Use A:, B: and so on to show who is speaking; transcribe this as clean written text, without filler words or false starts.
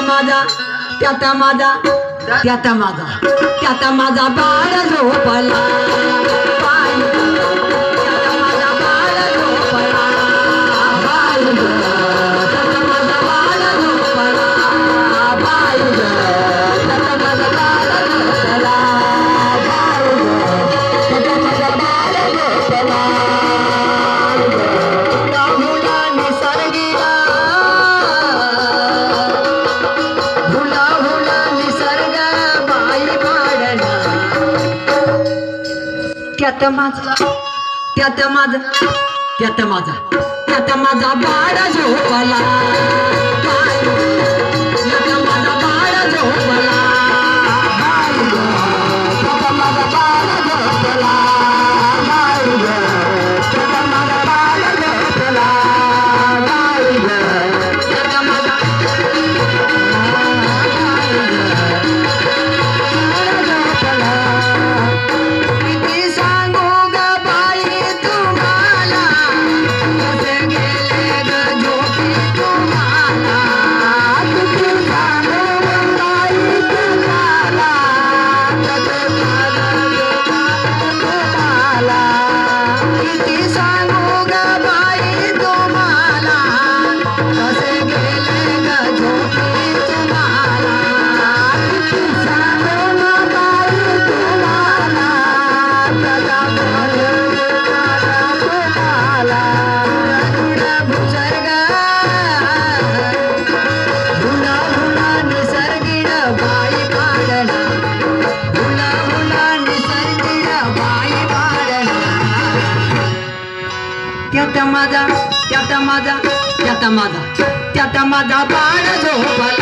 A: माझा त्यात माझा त्यात माझा त्यात माझा बाळ झोपला त्यात माझा त्यात माझा त्यात माझा त्यात माझा बाळ झोपला त्यात माझा बाळ झोपला त्यात माझा बाळ झोपला त्यात माझा बाळ झोपला त्यात माझा त्यात माझा त्यात माझा त्यात माझा त्यात माझा बाळ झोपला